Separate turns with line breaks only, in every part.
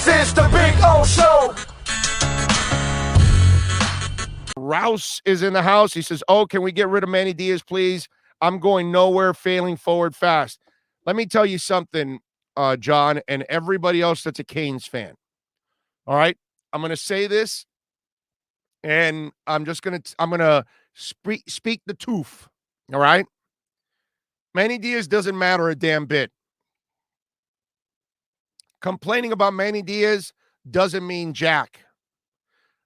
This is the Big O Show.
Rouse is in the house. He says, "Oh, can we get rid of Manny Diaz, please? I'm going nowhere, failing forward fast." Let me tell you something, John, and everybody else that's a Canes fan. All right, I'm going to say this, and I'm gonna speak the truth. All right, Manny Diaz doesn't matter a damn bit. Complaining about Manny Diaz doesn't mean jack.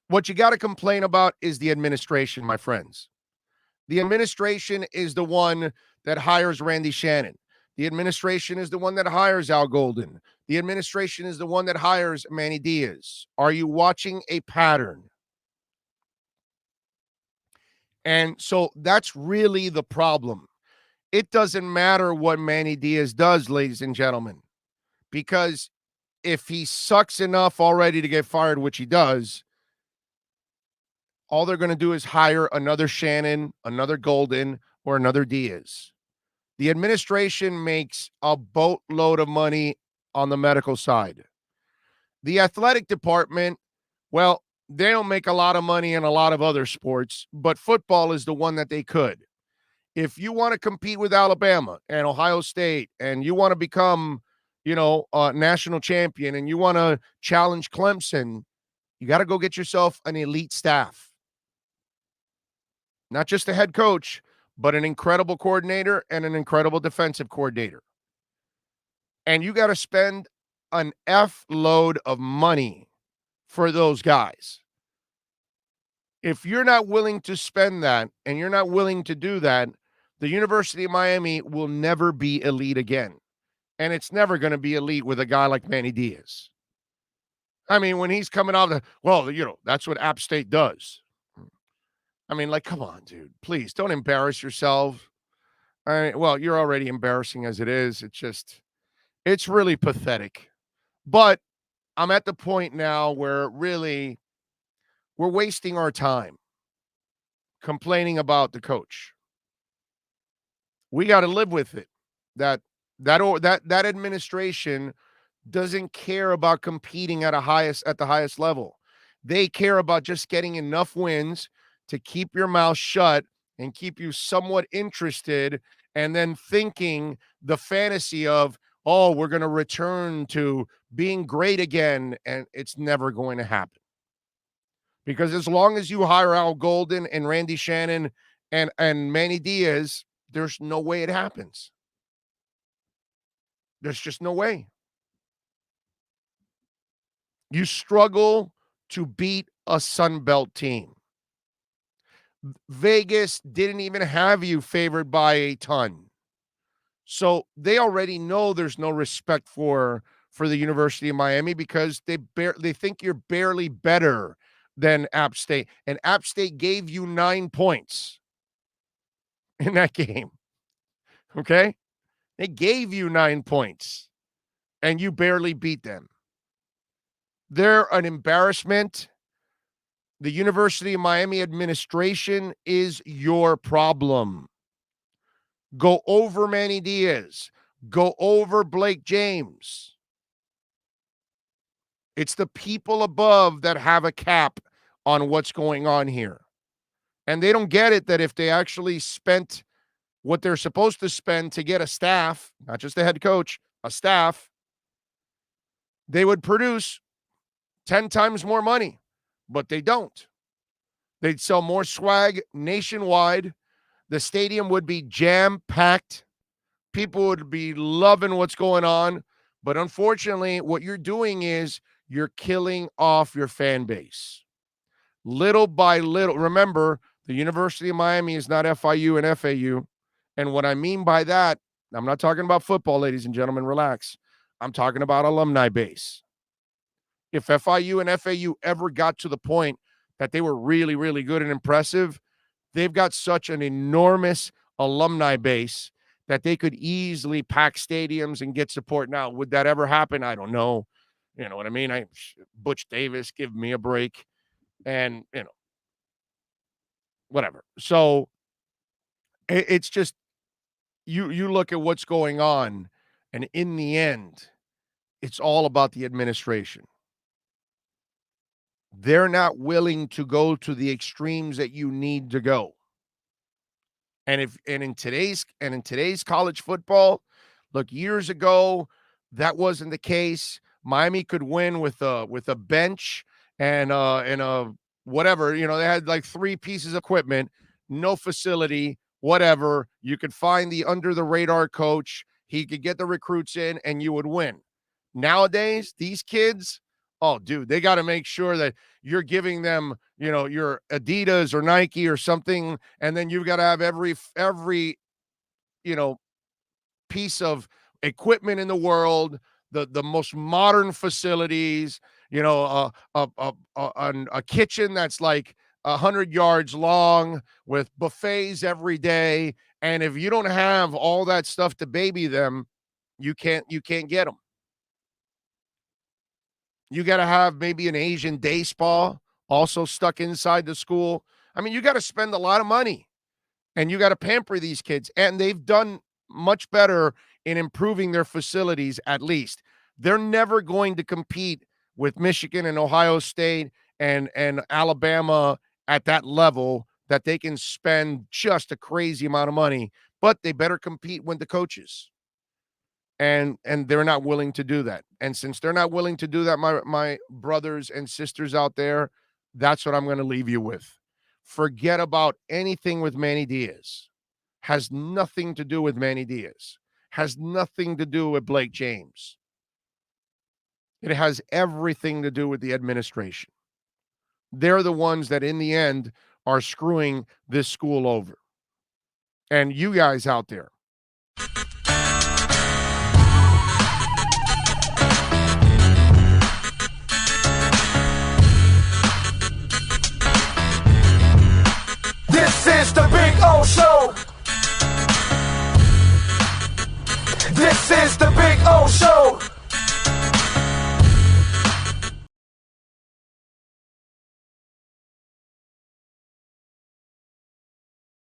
What you got to complain about is the administration, my friends. The administration is the one that hires Randy Shannon. The administration is the one that hires Al Golden. The administration is the one that hires Manny Diaz. Are you watching a pattern? And so that's really the problem. It doesn't matter what Manny Diaz does, ladies and gentlemen, because if he sucks enough already to get fired, which he does, all they're going to do is hire another Shannon, another Golden, or another Diaz. The administration makes a boatload of money on the medical side. The athletic department, well, they don't make a lot of money in a lot of other sports, but football is the one that they could. If you want to compete with Alabama and Ohio State and you want to become, a national champion and you want to challenge Clemson, you got to go get yourself an elite staff. Not just a head coach, but an incredible coordinator and an incredible defensive coordinator. And you got to spend an F load of money for those guys. If you're not willing to spend that and you're not willing to do that, the University of Miami will never be elite again. And it's never going to be elite with a guy like Manny Diaz. I mean, when he's coming out, that's what App State does. I mean, come on, dude. Please don't embarrass yourself. You're already embarrassing as it is. It's really pathetic. But I'm at the point now where really we're wasting our time complaining about the coach. We got to live with it. That administration doesn't care about competing at the highest level. They care about just getting enough wins to keep your mouth shut and keep you somewhat interested, and then thinking the fantasy of, oh, we're going to return to being great again, and it's never going to happen. Because as long as you hire Al Golden and Randy Shannon and Manny Diaz, there's no way it happens. There's just no way. You struggle to beat a Sunbelt team. Vegas didn't even have you favored by a ton. So they already know there's no respect for the University of Miami because they think you're barely better than App State. And App State gave you 9 points in that game. Okay? They gave you 9 points and you barely beat them. They're an embarrassment. The University of Miami administration is your problem. Go over Manny Diaz. Go over Blake James. It's the people above that have a cap on what's going on here. And they don't get it that if they actually spent what they're supposed to spend to get a staff, not just a head coach, a staff, they would produce 10 times more money. But they don't. They'd sell more swag nationwide. The stadium would be jam-packed. People would be loving what's going on. But unfortunately, what you're doing is you're killing off your fan base. Little by little. Remember, the University of Miami is not FIU and FAU. And what I mean by that, I'm not talking about football, ladies and gentlemen. Relax. I'm talking about alumni base. If FIU and FAU ever got to the point that they were really, really good and impressive, they've got such an enormous alumni base that they could easily pack stadiums and get support. Now, would that ever happen? I don't know. You know what I mean? Butch Davis, give me a break. And, whatever. So it's just, you look at what's going on, and in the end, it's all about the administration. they're not willing to go to the extremes that you need to go. And in today's college football, look, years ago, that wasn't the case. Miami could win with a bench and a whatever. They had like 3 pieces of equipment, no facility, whatever. You could find the under the radar coach. He could get the recruits in and you would win. Nowadays, these kids, oh, dude, they got to make sure that you're giving them, your Adidas or Nike or something, and then you've got to have every, piece of equipment in the world, the most modern facilities, a kitchen that's like 100 yards long with buffets every day. And if you don't have all that stuff to baby them, you can't get them. You got to have maybe an Asian day spa also stuck inside the school. I mean, you got to spend a lot of money and you got to pamper these kids. And they've done much better in improving their facilities, at least. They're never going to compete with Michigan and Ohio State and Alabama at that level that they can spend just a crazy amount of money, but they better compete with the coaches. And they're not willing to do that. And since they're not willing to do that, my brothers and sisters out there, that's what I'm going to leave you with. Forget about anything with Manny Diaz. Has nothing to do with Manny Diaz. Has nothing to do with Blake James. It has everything to do with the administration. They're the ones that in the end are screwing this school over. And you guys out there,
This is the Big O Show. This is the